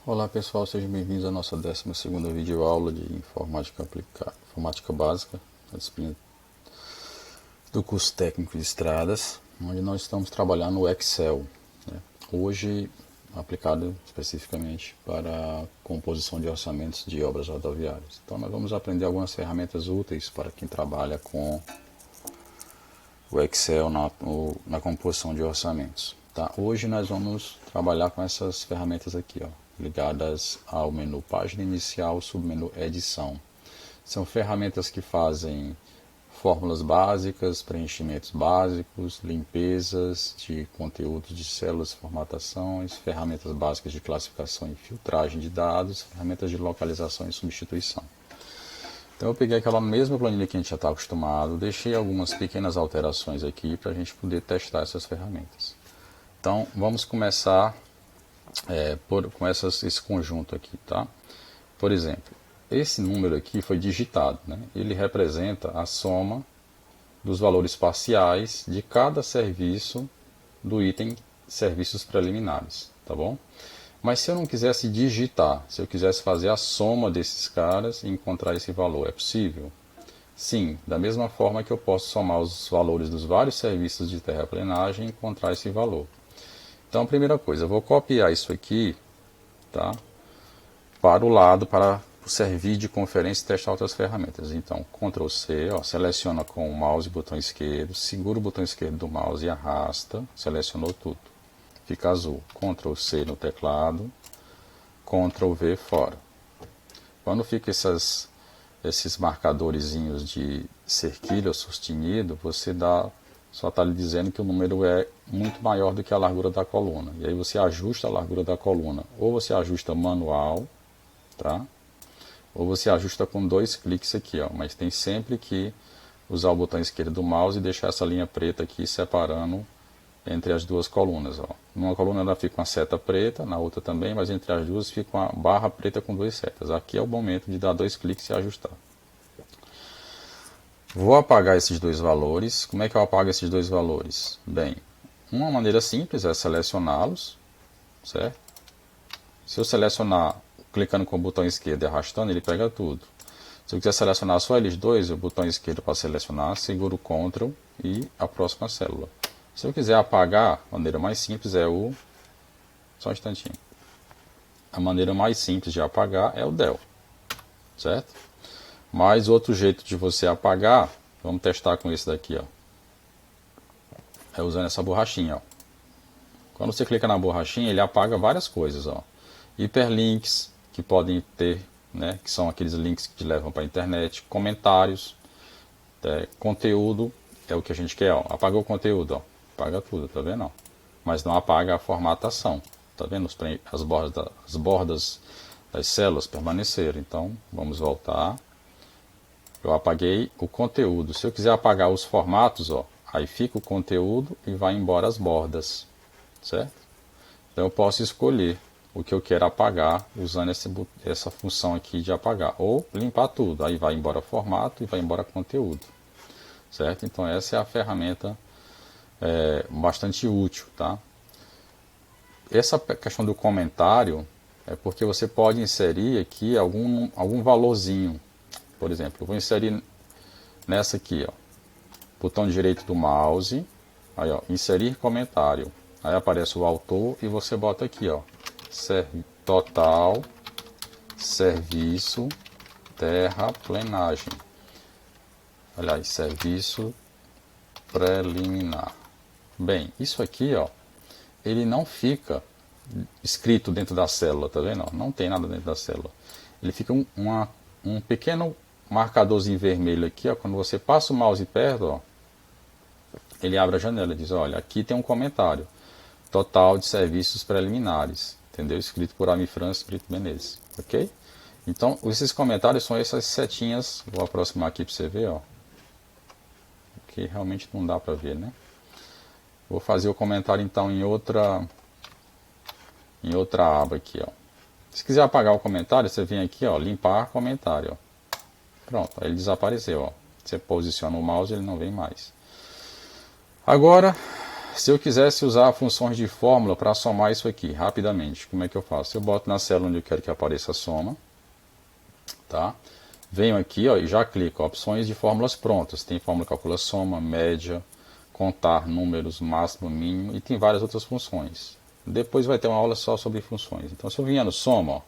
Olá pessoal, sejam bem-vindos à nossa 12ª videoaula de informática básica, a disciplina do curso técnico de estradas, onde nós estamos trabalhando o Excel, né? Hoje aplicado especificamente para a composição de orçamentos de obras rodoviárias. Então nós vamos aprender algumas ferramentas úteis para quem trabalha com o Excel na composição de orçamentos. Tá? Hoje nós vamos trabalhar com essas ferramentas aqui, ó, ligadas ao menu página inicial, submenu edição. São ferramentas que fazem fórmulas básicas, preenchimentos básicos, limpezas de conteúdos de células, formatações, ferramentas básicas de classificação e filtragem de dados, ferramentas de localização e substituição. Então eu peguei aquela mesma planilha que a gente já está acostumado, deixei algumas pequenas alterações aqui para a gente poder testar essas ferramentas. Então vamos começar com esse conjunto aqui, tá? Por exemplo, esse número aqui foi digitado, né? Ele representa a soma dos valores parciais de cada serviço do item serviços preliminares, tá bom? Mas se eu não quisesse digitar, se eu quisesse fazer a soma desses caras e encontrar esse valor, é possível? Sim, da mesma forma que eu posso somar os valores dos vários serviços de terraplenagem e encontrar esse valor. Então, a primeira coisa, eu vou copiar isso aqui, tá, para o lado, para servir de conferência e testar outras ferramentas. Então, Ctrl C, ó, seleciona com o mouse e botão esquerdo, segura o botão esquerdo do mouse e arrasta, selecionou tudo. Fica azul. Ctrl C no teclado, Ctrl V fora. Quando fica esses marcadorzinhos de cerquilha ou sustenido, você só está lhe dizendo que o número é muito maior do que a largura da coluna. E aí você ajusta a largura da coluna. Ou você ajusta manual, tá? Ou você ajusta com 2 cliques aqui, ó. Mas tem sempre que usar o botão esquerdo do mouse e deixar essa linha preta aqui separando entre as duas colunas, ó. Numa coluna ela fica uma seta preta, na outra também, mas entre as duas fica uma barra preta com 2 setas. Aqui é o momento de dar 2 cliques e ajustar. Vou apagar esses dois valores. Como é que eu apago esses dois valores? Bem, uma maneira simples é selecioná-los, certo? Se eu selecionar clicando com o botão esquerdo e arrastando, ele pega tudo. Se eu quiser selecionar só eles dois, o botão esquerdo para selecionar, seguro o Ctrl e a próxima célula. Se eu quiser apagar, a maneira mais simples é só um instantinho. A maneira mais simples de apagar é o del, certo? Mas outro jeito de você apagar, vamos testar com esse daqui, ó. É usando essa borrachinha, ó. Quando você clica na borrachinha, ele apaga várias coisas, ó. Hiperlinks, que podem ter, né, que são aqueles links que te levam para a internet, comentários, conteúdo, é o que a gente quer, ó. Apagou o conteúdo, ó. Apaga tudo, tá vendo? Ó? Mas não apaga a formatação, tá vendo? As bordas das células permaneceram. Então, vamos voltar. Eu apaguei o conteúdo. Se eu quiser apagar os formatos, ó, aí fica o conteúdo e vai embora as bordas, certo? Então eu posso escolher o que eu quero apagar usando essa função aqui de apagar. Ou limpar tudo, aí vai embora formato e vai embora conteúdo, certo? Então essa é a ferramenta bastante útil, tá? Essa questão do comentário é porque você pode inserir aqui algum valorzinho. Por exemplo, eu vou inserir nessa aqui, ó, botão direito do mouse, aí, ó, inserir comentário. Aí aparece o autor e você bota aqui, ó, total serviço terraplenagem. Aliás, serviço preliminar. Bem, isso aqui, ó, ele não fica escrito dentro da célula, tá vendo? Não tem nada dentro da célula. Ele fica um pequeno marcadorzinho vermelho aqui, ó, quando você passa o mouse perto, ó, ele abre a janela e diz, olha, aqui tem um comentário, total de serviços preliminares, entendeu? Escrito por Amifran Brito Menezes, ok? Então, esses comentários são essas setinhas, vou aproximar aqui para você ver, ó, que realmente não dá para ver, né? Vou fazer o comentário então em outra aba aqui, ó. Se quiser apagar o comentário, você vem aqui, ó, limpar comentário, ó. Pronto, aí ele desapareceu, ó. Você posiciona o mouse e ele não vem mais. Agora, Se eu quisesse usar funções de fórmula para somar isso aqui, rapidamente, como é que eu faço? Eu boto na célula onde eu quero que apareça a soma, tá? Venho aqui, ó, e já clico, opções de fórmulas prontas. Tem fórmula calcula soma, média, contar números, máximo, mínimo, e tem várias outras funções. Depois vai ter uma aula só sobre funções. Então, se eu vier no soma, ó,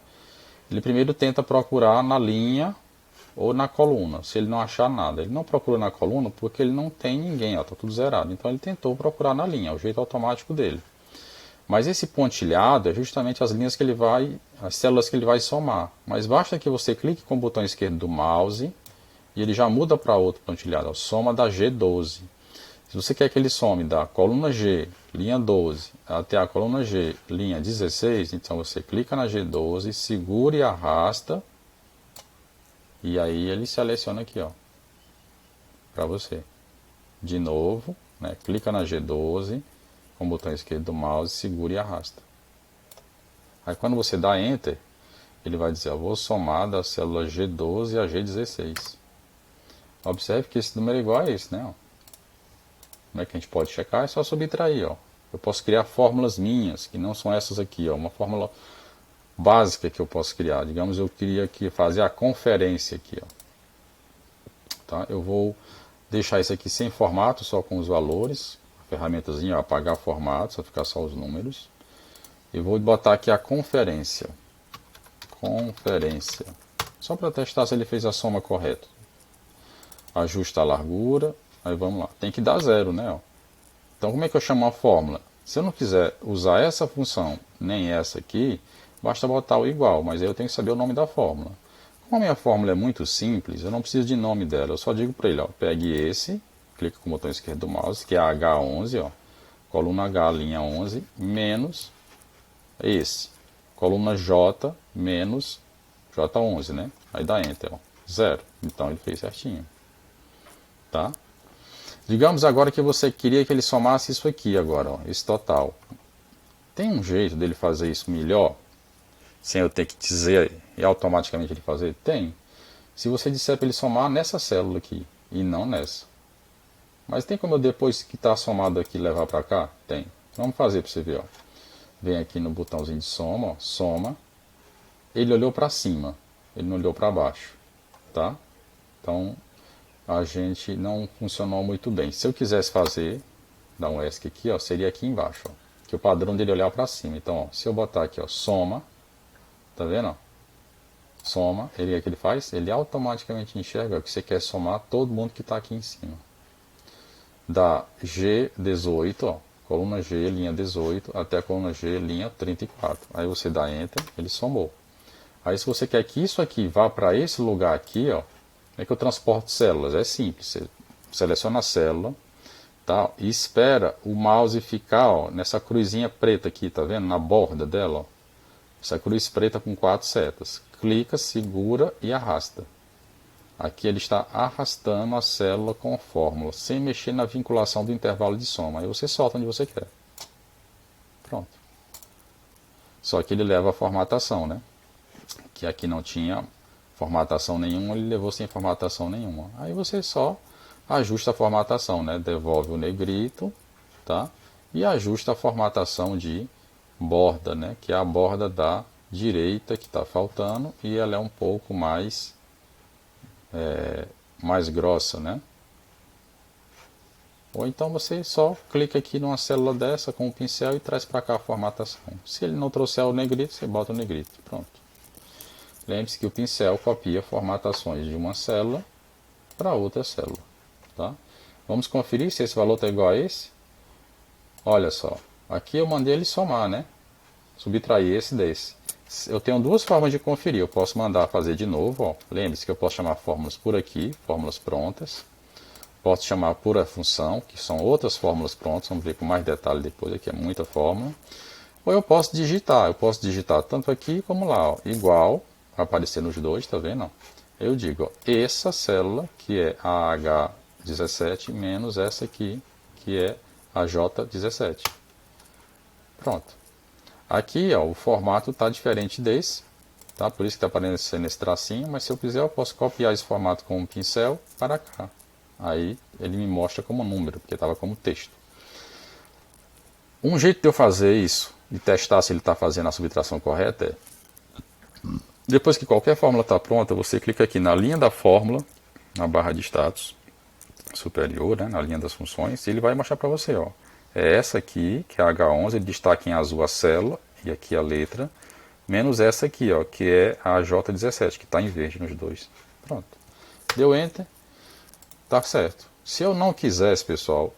ele primeiro tenta procurar na linha ou na coluna, se ele não achar nada. Ele não procura na coluna porque ele não tem ninguém, está tudo zerado. Então ele tentou procurar na linha, é o jeito automático dele. Mas esse pontilhado é justamente as linhas que ele vai, as células que ele vai somar. Mas basta que você clique com o botão esquerdo do mouse e ele já muda para outro pontilhado, a soma da G12. Se você quer que ele some da coluna G, linha 12, até a coluna G, linha 16, então você clica na G12, segura e arrasta. E aí ele seleciona aqui, ó, para você. De novo, né, clica na G12, com o botão esquerdo do mouse, segura e arrasta. Aí quando você dá Enter, ele vai dizer, eu vou somar da célula G12 a G16. Observe que esse número é igual a esse, né? Ó. Como é que a gente pode checar? É só subtrair, ó. Eu posso criar fórmulas minhas, que não são essas aqui, ó. Uma fórmula básica que eu posso criar. Digamos, eu queria aqui fazer a conferência aqui, ó. Tá? Eu vou deixar isso aqui sem formato, só com os valores. A ferramentazinha, ó, apagar formato, só ficar só os números. E vou botar aqui a conferência. Conferência. Só para testar se ele fez a soma correta. Ajusta a largura. Aí vamos lá. Tem que dar zero, né? Ó. Então como é que eu chamo a fórmula? Se eu não quiser usar essa função, nem essa aqui, basta botar o igual, mas aí eu tenho que saber o nome da fórmula. Como a minha fórmula é muito simples, eu não preciso de nome dela, eu só digo para ele, ó, pegue esse, clica com o botão esquerdo do mouse, que é H11, ó, coluna H, linha 11, menos esse, coluna J, menos J11, né? Aí dá Enter, ó, 0. Então ele fez certinho. Tá? Digamos agora que você queria que ele somasse isso aqui agora, ó, esse total. Tem um jeito dele fazer isso melhor? Sem eu ter que dizer e automaticamente ele fazer? Tem. Se você disser para ele somar nessa célula aqui e não nessa. Mas tem como eu depois que está somado aqui levar para cá? Tem. Vamos fazer para você ver. Ó. Vem aqui no botãozinho de soma, ó, soma. Ele olhou para cima, ele não olhou para baixo. Tá? Então a gente não funcionou muito bem. Se eu quisesse fazer, dar um ESC aqui, ó, seria aqui embaixo. Ó, que o padrão dele é olhar para cima. Então, ó, se eu botar aqui, ó, soma, tá vendo? Ó? Soma, ele é que ele faz? Ele automaticamente enxerga que você quer somar todo mundo que está aqui em cima. Da G18, ó, coluna G, linha 18, até a coluna G, linha 34. Aí você dá Enter, ele somou. Aí se você quer que isso aqui vá para esse lugar aqui, ó, é que eu transporto células. É simples, você seleciona a célula, tá, e espera o mouse ficar, ó, nessa cruzinha preta aqui, tá vendo? Na borda dela, ó. Essa cruz preta com 4 setas. Clica, segura e arrasta. Aqui ele está arrastando a célula com a fórmula, sem mexer na vinculação do intervalo de soma. Aí você solta onde você quer. Pronto. Só que ele leva a formatação, né? Que aqui não tinha formatação nenhuma, ele levou sem formatação nenhuma. Aí você só ajusta a formatação, né? Devolve o negrito, tá? E ajusta a formatação de borda, né? Que é a borda da direita que está faltando e ela é um pouco mais mais grossa, né? Ou então você só clica aqui numa célula dessa com o pincel e traz para cá a formatação. Se ele não trouxer o negrito, você bota o negrito. Pronto. Lembre-se que o pincel copia formatações de uma célula para outra célula. Tá? Vamos conferir se esse valor está igual a esse. Olha só. Aqui eu mandei ele somar, né? Subtrair esse desse. Eu tenho duas formas de conferir. Eu posso mandar fazer de novo. Lembre-se que eu posso chamar fórmulas por aqui, fórmulas prontas. Posso chamar por a função, que são outras fórmulas prontas. Vamos ver com mais detalhe depois. Aqui é muita fórmula. Ou eu posso digitar. Eu posso digitar tanto aqui como lá. Ó, igual, vai aparecer nos dois, tá vendo? Eu digo, ó, essa célula, que é a H17, menos essa aqui, que é a J17. Pronto. Aqui, ó, o formato está diferente desse, tá? Por isso que está aparecendo esse tracinho, mas se eu quiser eu posso copiar esse formato com um pincel para cá. Aí ele me mostra como número, porque estava como texto. Um jeito de eu fazer isso e testar se ele está fazendo a subtração correta é, depois que qualquer fórmula está pronta, você clica aqui na linha da fórmula, na barra de status superior, né, na linha das funções, e ele vai mostrar para você, ó, é essa aqui, que é a H11, ele destaca em azul a célula e aqui a letra, menos essa aqui, ó, que é a J17, que está em verde nos dois. Pronto. Deu Enter, tá certo. Se eu não quisesse, pessoal,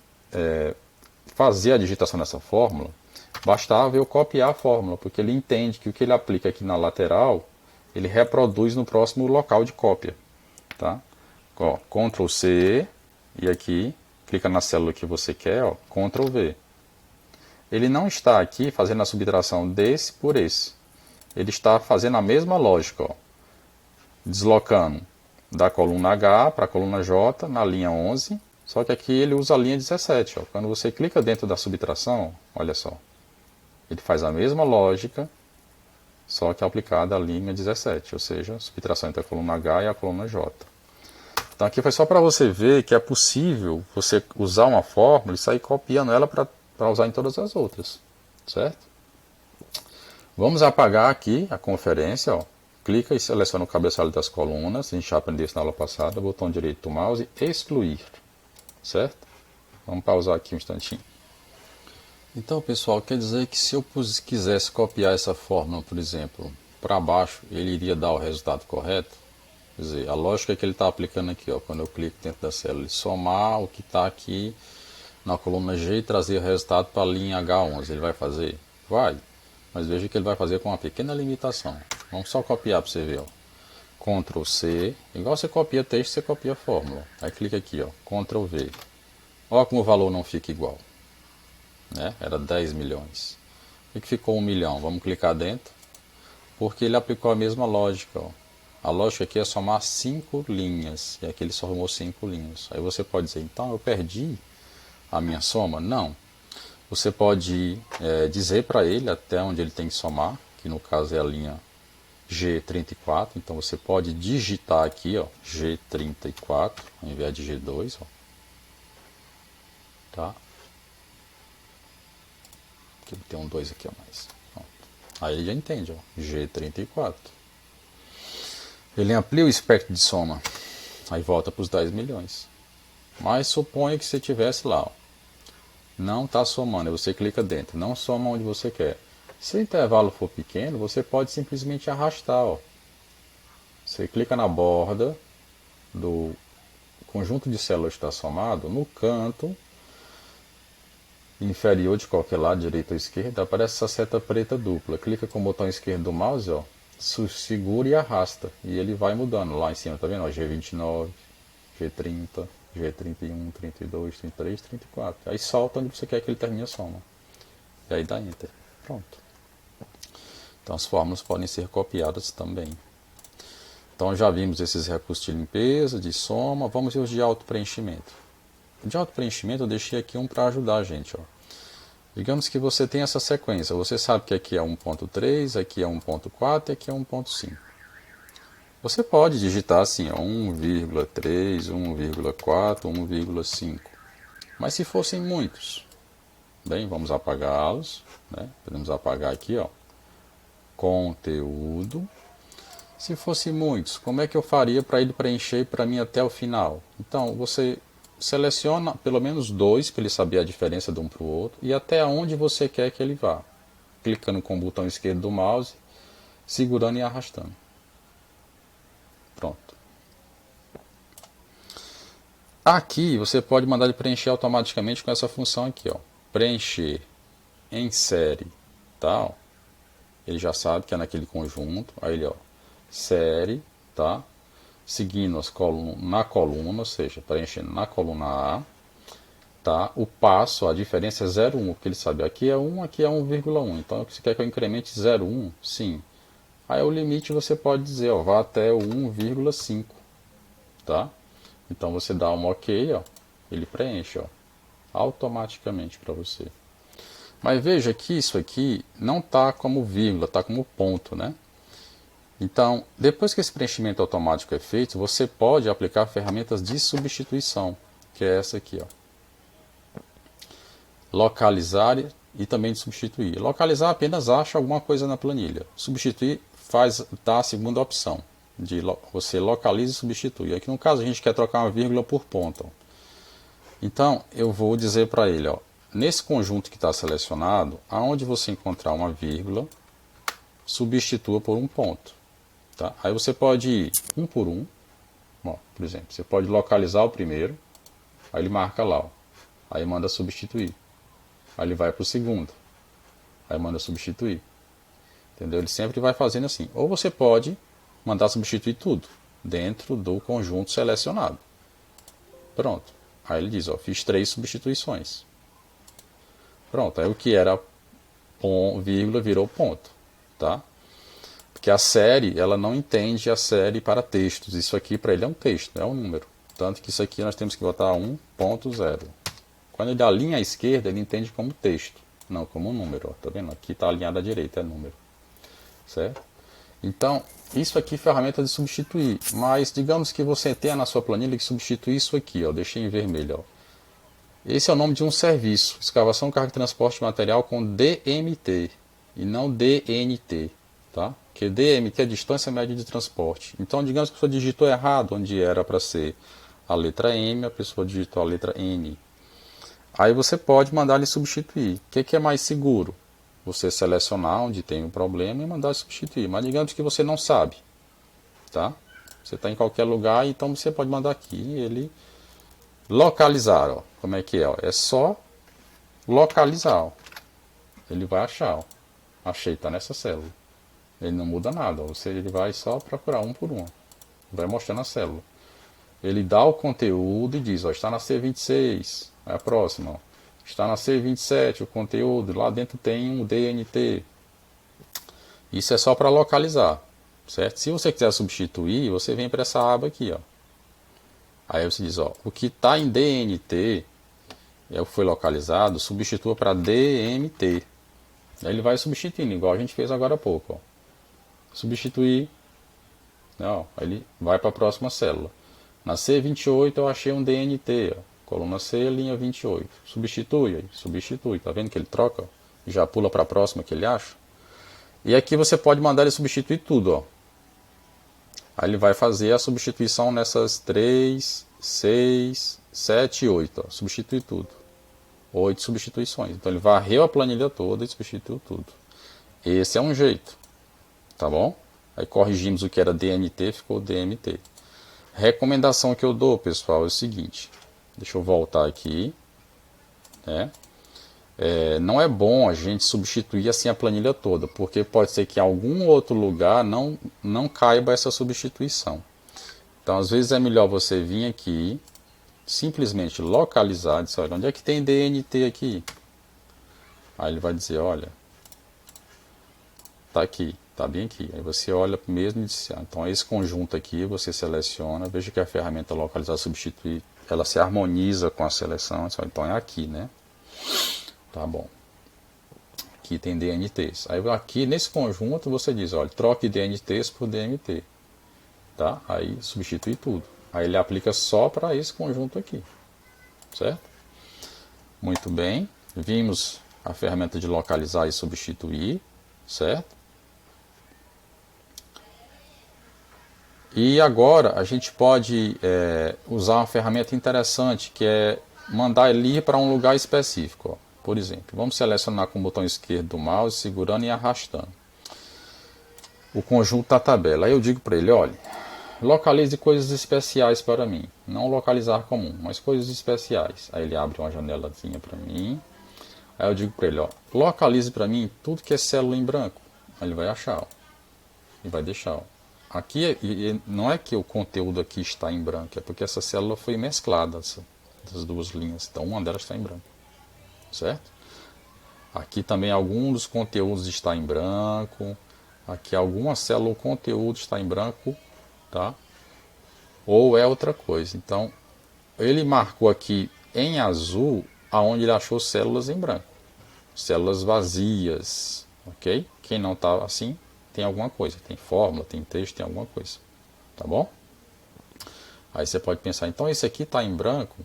fazer a digitação dessa fórmula, bastava eu copiar a fórmula, porque ele entende que o que ele aplica aqui na lateral, ele reproduz no próximo local de cópia. Tá? Ó, Ctrl C, e aqui, clica na célula que você quer, ó, Ctrl V. Ele não está aqui fazendo a subtração desse por esse. Ele está fazendo a mesma lógica, ó, deslocando da coluna H para a coluna J na linha 11, só que aqui ele usa a linha 17. Ó. Quando você clica dentro da subtração, olha só, ele faz a mesma lógica, só que aplicada à linha 17, ou seja, subtração entre a coluna H e a coluna J. Então aqui foi só para você ver que é possível você usar uma fórmula e sair copiando ela para usar em todas as outras, certo? Vamos apagar aqui a conferência, ó. Clica e seleciona o cabeçalho das colunas, a gente já aprendeu isso na aula passada, botão direito do mouse, excluir, certo? Vamos pausar aqui um instantinho. Então, pessoal, quer dizer que se eu quisesse copiar essa fórmula, por exemplo, para baixo, ele iria dar o resultado correto? Quer dizer, a lógica que ele está aplicando aqui, ó, quando eu clico dentro da célula, ele somar o que está aqui na coluna G e trazer o resultado para a linha H11. Ele vai fazer? Vai. Mas veja que ele vai fazer com uma pequena limitação. Vamos só copiar para você ver. Ó. Ctrl C, igual você copia texto, você copia a fórmula. Aí clica aqui, ó, Ctrl V. Olha como o valor não fica igual. Né? Era 10 milhões. E que ficou 1 milhão. Vamos clicar dentro. Porque ele aplicou a mesma lógica. Ó. A lógica aqui é somar 5 linhas. E aqui ele somou 5 linhas. Aí você pode dizer, então eu perdi a minha soma? Não. Você pode dizer para ele até onde ele tem que somar, que no caso é a linha G34. Então você pode digitar aqui, ó, G34, ao invés de G2. Ó. Tá? Aqui tem um 2 aqui a mais. Pronto. Aí ele já entende, ó, G34. Ele amplia o espectro de soma. Aí volta para os 10 milhões. Mas suponha que você tivesse lá, ó, não está somando, aí você clica dentro, não soma onde você quer. Se o intervalo for pequeno, você pode simplesmente arrastar. Ó. Você clica na borda do conjunto de células que está somado, no canto inferior de qualquer lado, direita ou esquerda, aparece essa seta preta dupla. Clica com o botão esquerdo do mouse, ó, segura e arrasta. E ele vai mudando. Lá em cima, tá vendo? Ó, G29, G30, G31, 32, 33, 34. Aí solta onde você quer que ele termine a soma. E aí dá Enter. Pronto. Então as fórmulas podem ser copiadas também. Então já vimos esses recursos de limpeza, de soma. Vamos ver os de autopreenchimento. De autopreenchimento eu deixei aqui um para ajudar a gente. Ó. Digamos que você tem essa sequência. Você sabe que aqui é 1.3, aqui é 1.4 e aqui é 1.5. Você pode digitar assim, 1,3, 1,4, 1,5. Mas se fossem muitos, bem, vamos apagá-los. Né? Podemos apagar aqui, ó, conteúdo. Se fossem muitos, como é que eu faria para ele preencher para mim até o final? Então, você seleciona pelo menos 2 para ele saber a diferença de um para o outro e até onde você quer que ele vá. Clicando com o botão esquerdo do mouse, segurando e arrastando. Pronto. Aqui você pode mandar ele preencher automaticamente com essa função aqui, ó. Preencher em série, tá? Ele já sabe que é naquele conjunto. Aí ele, ó, série, tá? Seguindo as na coluna, ou seja, preenchendo na coluna A, tá? O passo, a diferença é 0,1, porque ele sabe aqui é 1, aqui é 1,1. Então você quer que eu incremente 0,1? Sim. Aí o limite você pode dizer, ó, vá até o 1,5, tá? Então você dá um OK, ó, ele preenche, ó, automaticamente para você. Mas veja que isso aqui não está como vírgula, está como ponto, né? Então, depois que esse preenchimento automático é feito, você pode aplicar ferramentas de substituição, que é essa aqui, ó. Localizar e também de substituir. Localizar apenas acha alguma coisa na planilha. Substituir dá a segunda opção, de você localiza e substitui. Aqui no caso a gente quer trocar uma vírgula por ponto. Então eu vou dizer para ele, ó, nesse conjunto que está selecionado, aonde você encontrar uma vírgula, substitua por um ponto. Tá? Aí você pode ir um por um. Ó, por exemplo, você pode localizar o primeiro, aí ele marca lá, ó, aí manda substituir. Aí ele vai para o segundo, aí manda substituir. Entendeu? Ele sempre vai fazendo assim. Ou você pode mandar substituir tudo dentro do conjunto selecionado. Pronto. Aí ele diz, ó, fiz 3 substituições. Pronto. Aí o que era vírgula virou ponto. Tá? Porque a série, ela não entende a série para textos. Isso aqui para ele é um texto, é um número. Tanto que isso aqui nós temos que botar 1.0. Quando ele alinha à esquerda, ele entende como texto, não como número. Ó. Tá vendo? Aqui está alinhado à direita, é número. Certo? Então, isso aqui é ferramenta de substituir. Mas digamos que você tenha na sua planilha que substituir isso aqui. Ó, deixei em vermelho. Ó. Esse é o nome de um serviço. Escavação, carga e transporte de material com DMT. E não DNT. Tá? Porque DMT é distância média de transporte. Então, digamos que a pessoa digitou errado, onde era para ser a letra M, a pessoa digitou a letra N. Aí você pode mandar ele substituir. O que é mais seguro? Você selecionar onde tem um problema e mandar ele substituir. Mas digamos que você não sabe. Tá? Você está em qualquer lugar, então você pode mandar aqui ele localizar. Ó. Como é que é? Ó? É só localizar. Ó. Ele vai achar. Ó. Achei, está nessa célula. Ele não muda nada, ele vai só procurar um por um. Vai mostrando a célula. Ele dá o conteúdo e diz, ó, está na C26, é a próxima. Ó. Está na C27 o conteúdo, lá dentro tem um DNT. Isso é só para localizar, certo? Se você quiser substituir, você vem para essa aba aqui, ó. Aí você diz, ó, o que está em DNT, é o que foi localizado, substitua para DMT. Aí ele vai substituindo, igual a gente fez agora há pouco, ó. Substituir, não, aí ele vai para a próxima célula. Na C28 eu achei um DNT, ó, coluna C, linha 28. Substitui, substitui, tá vendo que ele troca? Já pula para a próxima que ele acha. E aqui você pode mandar ele substituir tudo, ó. Aí ele vai fazer a substituição nessas 3, 6, 7 e 8, ó. Substitui tudo. 8 substituições. Então ele varreu a planilha toda e substituiu tudo. Esse é um jeito. Tá bom? Aí corrigimos o que era DNT, ficou DMT. Recomendação que eu dou, pessoal, é o seguinte. Deixa eu voltar aqui. Né? Não é bom a gente substituir assim a planilha toda, porque pode ser que em algum outro lugar não caiba essa substituição. Então, às vezes é melhor você vir aqui, simplesmente localizar, dizer, olha, onde é que tem DNT aqui? Aí ele vai dizer, olha, tá aqui. Está bem aqui. Aí você olha mesmo e diz, então esse conjunto aqui você seleciona, veja que a ferramenta localizar substituir, ela se harmoniza com a seleção, então é aqui, né? Tá bom. Aqui tem DNTs. Aí aqui nesse conjunto você diz, olha, troque DNTs por DMT. Tá? Aí substitui tudo. Aí ele aplica só para esse conjunto aqui. Certo? Muito bem. Vimos a ferramenta de localizar e substituir. Certo? E agora a gente pode usar uma ferramenta interessante que é mandar ele ir para um lugar específico. Ó. Por exemplo, vamos selecionar com o botão esquerdo do mouse, segurando e arrastando o conjunto da tabela. Aí eu digo para ele, olha, localize coisas especiais para mim. Não localizar comum, mas coisas especiais. Aí ele abre uma janelazinha para mim. Aí eu digo para ele, ó, localize para mim tudo que é célula em branco. Aí ele vai achar, ó, e vai deixar, ó. Aqui não é que o conteúdo aqui está em branco, é porque essa célula foi mesclada, essas duas linhas. Então uma delas está em branco, certo? Aqui também algum dos conteúdos está em branco. Aqui alguma célula o conteúdo está em branco, tá? Ou é outra coisa. Então ele marcou aqui em azul aonde ele achou células em branco, células vazias, ok? Quem não está assim tem alguma coisa, tem fórmula, tem texto, tem alguma coisa, tá bom? Aí você pode pensar, então esse aqui está em branco,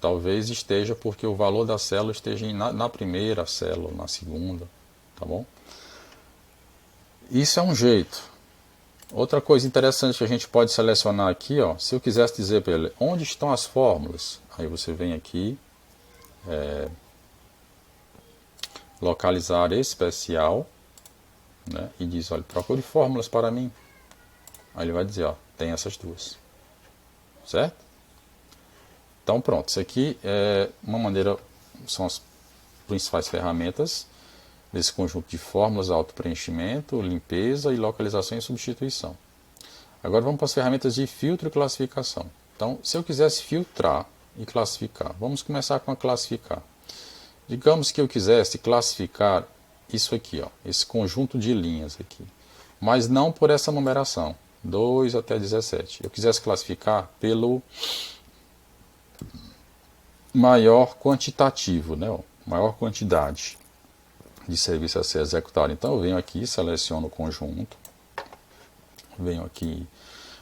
Talvez esteja porque o valor da célula esteja na primeira célula, na segunda, tá bom? Isso é um jeito. Outra coisa interessante que a gente pode selecionar aqui, ó, se eu quisesse dizer para ele, onde estão as fórmulas? Aí você vem aqui, localizar especial, né, e diz, olha, procure fórmulas para mim. Aí ele vai dizer, ó, tem essas duas. Certo? Então pronto, isso aqui é uma maneira, são as principais ferramentas desse conjunto de fórmulas: auto-preenchimento, limpeza e localização e substituição. Agora vamos para as ferramentas de filtro e classificação. Então, se eu quisesse filtrar e classificar, vamos começar com a classificar. Digamos que eu quisesse classificar isso aqui, ó, esse conjunto de linhas aqui, mas não por essa numeração, 2 até 17. Eu quisesse classificar pelo maior quantitativo, né, ó, maior quantidade de serviço a ser executado. Então eu venho aqui, seleciono o conjunto, venho aqui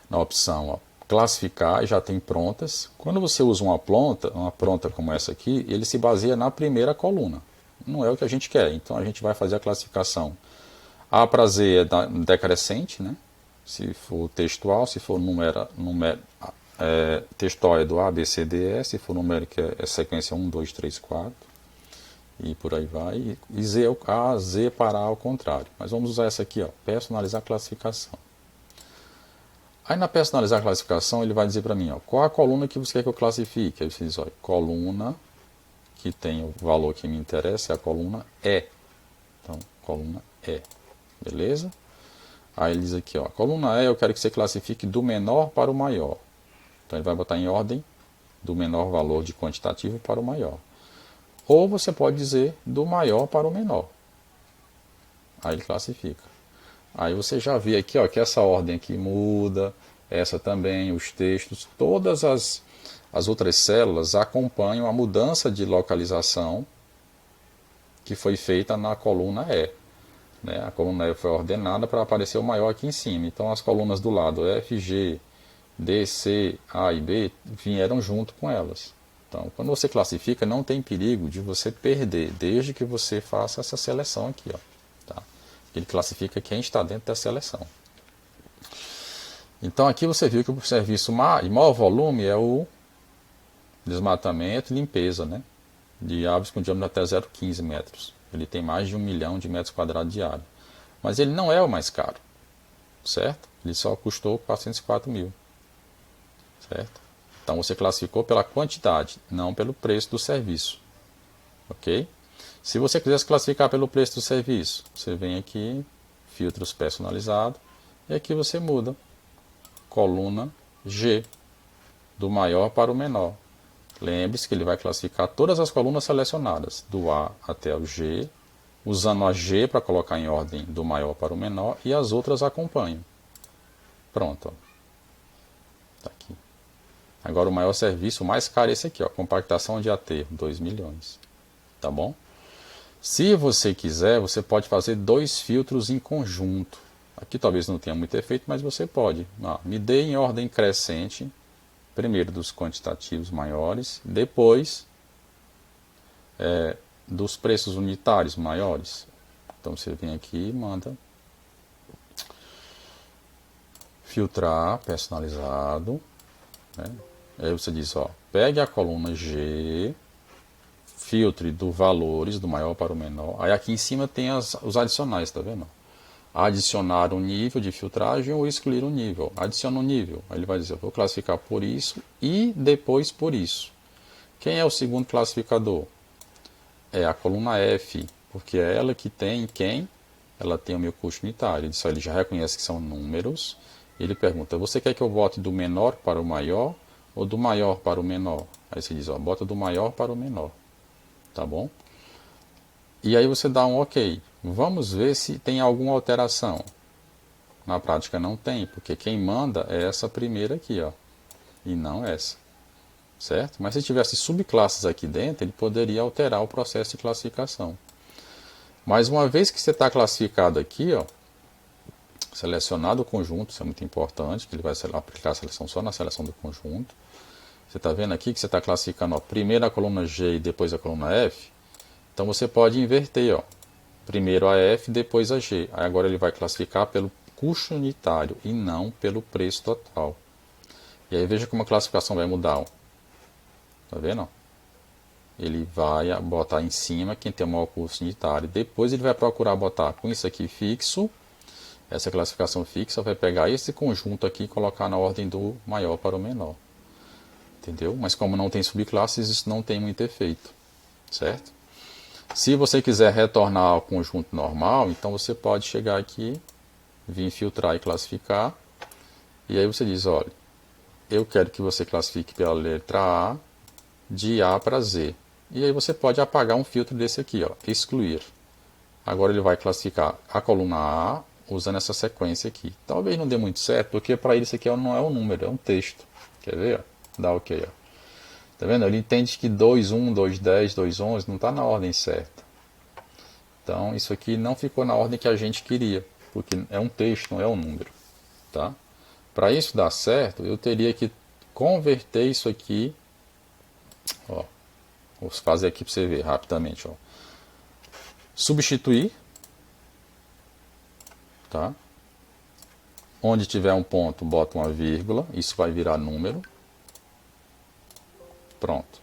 na opção, ó, classificar, e já tem prontas. Quando você usa uma pronta como essa aqui, ele se baseia na primeira coluna. Não é o que a gente quer, então a gente vai fazer a classificação. A para Z é decrescente, né? Se for textual, se for textual é do A, B, C, D, E, se for numérico é sequência 1, 2, 3, 4, e por aí vai. E Z, A, Z para A ao contrário. Mas vamos usar essa aqui, ó, personalizar classificação. Aí na personalizar classificação ele vai dizer para mim, ó, qual a coluna que você quer que eu classifique. Aí você diz, ó, coluna que tem o valor que me interessa é a coluna E. Então, coluna E. Beleza? Aí ele diz aqui, ó, coluna E eu quero que você classifique do menor para o maior. Então ele vai botar em ordem do menor valor de quantitativo para o maior. Ou você pode dizer do maior para o menor. Aí ele classifica. Aí você já vê aqui, ó, que essa ordem aqui muda, essa também, os textos, todas as outras células acompanham a mudança de localização que foi feita na coluna E. Né? A coluna E foi ordenada para aparecer o maior aqui em cima. Então as colunas do lado F, G, D, C, A e B vieram junto com elas. Então, quando você classifica, não tem perigo de você perder, desde que você faça essa seleção aqui, ó. Tá? Ele classifica quem está dentro da seleção. Então aqui você viu que o serviço de maior volume é o desmatamento e limpeza, né, de árvores com diâmetro até 0,15 metros. Ele tem mais de 1 milhão de metros quadrados de área. Mas ele não é o mais caro, certo? Ele só custou 404 mil, certo? Então você classificou pela quantidade, não pelo preço do serviço, ok? Se você quisesse classificar pelo preço do serviço, você vem aqui, filtros personalizados, e aqui você muda, coluna G, do maior para o menor. Lembre-se que ele vai classificar todas as colunas selecionadas, do A até o G, usando a G para colocar em ordem do maior para o menor, e as outras acompanham. Pronto. Tá aqui. Agora o maior serviço, o mais caro é esse aqui, ó, compactação de aterro, 2 milhões. Tá bom? Se você quiser, você pode fazer 2 filtros em conjunto. Aqui talvez não tenha muito efeito, mas você pode. Me dê em ordem crescente, primeiro dos quantitativos maiores, depois dos preços unitários maiores. Então você vem aqui e manda filtrar, personalizado, né? Aí você diz, ó, pegue a coluna G, filtre do valores, do maior para o menor. Aí aqui em cima tem os adicionais, tá vendo? Adicionar um nível de filtragem ou excluir um nível. Adiciona um nível. Aí ele vai dizer, eu vou classificar por isso e depois por isso. Quem é o segundo classificador? É a coluna F, porque é ela que tem quem? Ela tem o meu custo unitário. Ele já reconhece que são números. Ele pergunta, você quer que eu bote do menor para o maior ou do maior para o menor? Aí você diz, ó, bota do maior para o menor. Tá bom? E aí você dá um OK. Vamos ver se tem alguma alteração. Na prática não tem, porque quem manda é essa primeira aqui, ó, e não essa. Certo? Mas se tivesse subclasses aqui dentro, ele poderia alterar o processo de classificação. Mas uma vez que você está classificado aqui, ó, selecionado o conjunto, isso é muito importante, que ele vai aplicar a seleção só na seleção do conjunto. Você está vendo aqui que você está classificando, ó, primeiro a coluna G e depois a coluna F? Então você pode inverter, ó. Primeiro a F, depois a G. Aí agora ele vai classificar pelo custo unitário e não pelo preço total. E aí veja como a classificação vai mudar, ó. Tá vendo? Ele vai botar em cima quem tem o maior custo unitário. Depois ele vai procurar botar com isso aqui fixo. Essa classificação fixa vai pegar esse conjunto aqui e colocar na ordem do maior para o menor. Entendeu? Mas como não tem subclasses, isso não tem muito efeito. Certo? Se você quiser retornar ao conjunto normal, então você pode chegar aqui, vir filtrar e classificar. E aí você diz, olha, eu quero que você classifique pela letra A, de A para Z. E aí você pode apagar um filtro desse aqui, ó, excluir. Agora ele vai classificar a coluna A usando essa sequência aqui. Talvez não dê muito certo, porque para ele isso aqui não é um número, é um texto. Quer ver? Dá ok. Ó. Tá vendo? Ele entende que 2.1, 2.10, 2.11 não está na ordem certa. Então isso aqui não ficou na ordem que a gente queria, porque é um texto, não é um número. Tá? Para isso dar certo, eu teria que converter isso aqui. Ó, vou fazer aqui para você ver rapidamente. Ó. Substituir. Tá? Onde tiver um ponto, bota uma vírgula. Isso vai virar número. Pronto.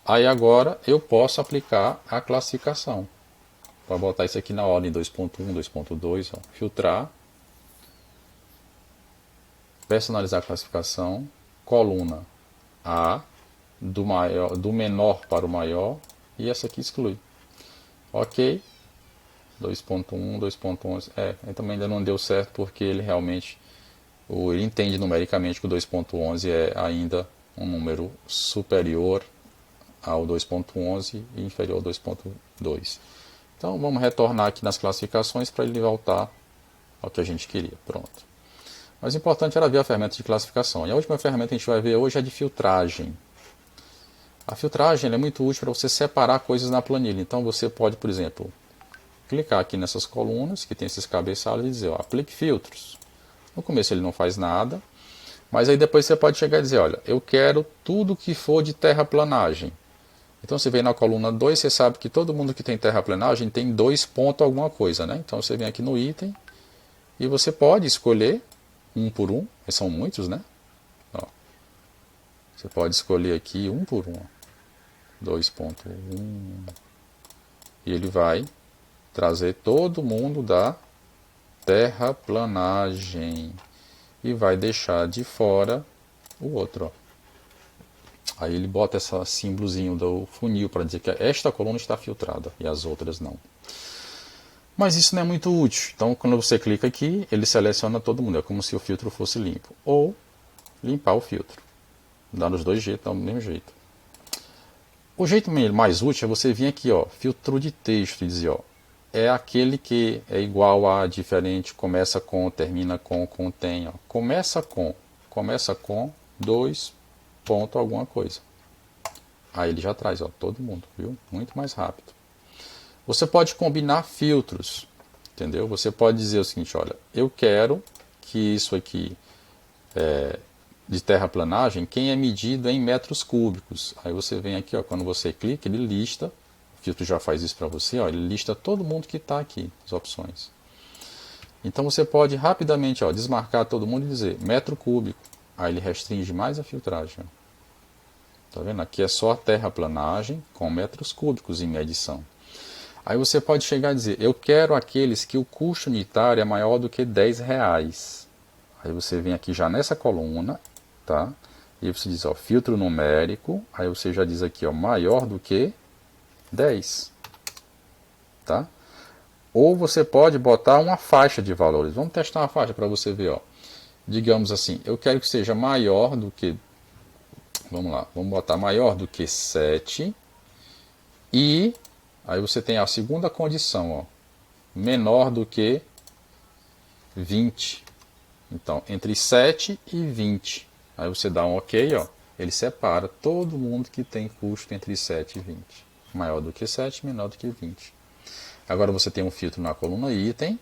Aí agora eu posso aplicar a classificação. Vou botar isso aqui na ordem 2.1, 2.2. Filtrar. Personalizar a classificação. Coluna A. Do menor para o maior. E essa aqui exclui. Ok. 2.1, 2.11. Também ainda não deu certo porque ele realmente ele entende numericamente que o 2.11 é ainda um número superior ao 2.11 e inferior ao 2.2. Então vamos retornar aqui nas classificações para ele voltar ao que a gente queria. Pronto. Mas o importante era ver a ferramenta de classificação. E a última ferramenta que a gente vai ver hoje é de filtragem. A filtragem é muito útil para você separar coisas na planilha. Então você pode, por exemplo, clicar aqui nessas colunas que tem esses cabeçalhos e dizer, ó, aplique filtros. No começo ele não faz nada, mas aí depois você pode chegar e dizer, olha, eu quero tudo que for de terraplanagem. Então você vem na coluna 2, você sabe que todo mundo que tem terraplanagem tem 2 pontos alguma coisa, né? Então você vem aqui no item e você pode escolher um por um, são muitos, né? Ó, você pode escolher aqui um por um, 2.1, e ele vai trazer todo mundo da terraplanagem e vai deixar de fora o outro. Ó. Aí ele bota esse símbolozinho do funil para dizer que esta coluna está filtrada e as outras não. Mas isso não é muito útil. Então quando você clica aqui, ele seleciona todo mundo. É como se o filtro fosse limpo. Ou limpar o filtro. Dá nos dois jeitos, dá do mesmo jeito. O jeito mais útil é você vir aqui, ó, filtro de texto e dizer, ó, é aquele que é igual a, diferente, começa com, termina com, contém. Ó. Começa com 2 ponto alguma coisa. Aí ele já traz, ó, todo mundo, viu? Muito mais rápido. Você pode combinar filtros, entendeu? Você pode dizer o seguinte, olha, eu quero que isso aqui de terraplanagem, quem é medido em metros cúbicos. Aí você vem aqui, ó, quando você clica, ele lista, o filtro já faz isso para você, ó, ele lista todo mundo que está aqui, as opções. Então você pode rapidamente, ó, desmarcar todo mundo e dizer metro cúbico. Aí ele restringe mais a filtragem. Ó. Tá vendo? Aqui é só a terraplanagem com metros cúbicos em medição. Aí você pode chegar a dizer, eu quero aqueles que o custo unitário é maior do que R$10. Aí você vem aqui já nessa coluna, tá? E você diz, ó, filtro numérico, aí você já diz aqui, ó, maior do que 10, tá? Ou você pode botar uma faixa de valores. Vamos testar uma faixa para você ver, ó. Digamos assim, eu quero que seja maior do que, vamos lá, vamos botar maior do que 7 e aí você tem a segunda condição, ó, menor do que 20. Então, entre 7 e 20. Aí você dá um OK, ó, ele separa todo mundo que tem custo entre 7 e 20. Maior do que 7, menor do que 20. Agora você tem um filtro na coluna item.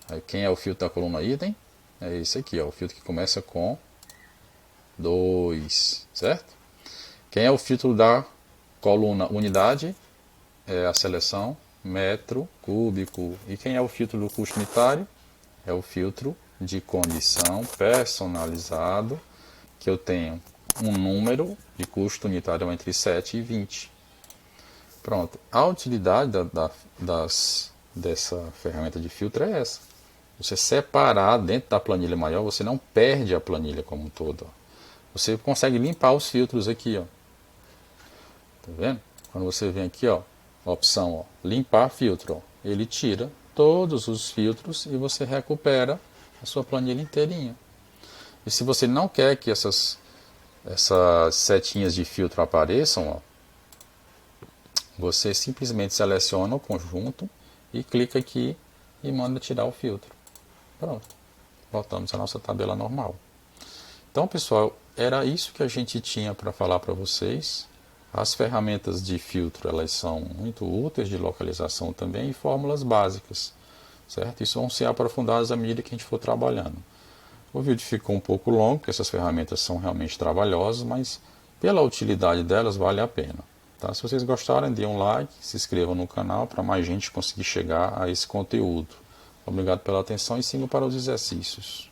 Aí quem é o filtro da coluna item? É esse aqui, ó, o filtro que começa com 2, certo? Quem é o filtro da coluna unidade? É a seleção metro cúbico. E quem é o filtro do custo unitário? É o filtro de condição personalizado, que eu tenho um número de custo unitário entre 7 e 20. Pronto. A utilidade dessa ferramenta de filtro é essa. Você separar dentro da planilha maior, você não perde a planilha como um todo. Você consegue limpar os filtros aqui, ó. Tá vendo? Quando você vem aqui, ó, a opção, ó, limpar filtro, ó, ele tira todos os filtros e você recupera a sua planilha inteirinha. E se você não quer que essas setinhas de filtro apareçam, ó, você simplesmente seleciona o conjunto e clica aqui e manda tirar o filtro. Pronto. Voltamos à nossa tabela normal. Então, pessoal, era isso que a gente tinha para falar para vocês. As ferramentas de filtro, elas são muito úteis, de localização também, e fórmulas básicas, certo? Isso vão ser aprofundadas à medida que a gente for trabalhando. O vídeo ficou um pouco longo, porque essas ferramentas são realmente trabalhosas, mas pela utilidade delas vale a pena. Tá? Se vocês gostarem, dê um like, se inscrevam no canal para mais gente conseguir chegar a esse conteúdo. Obrigado pela atenção e sigam para os exercícios.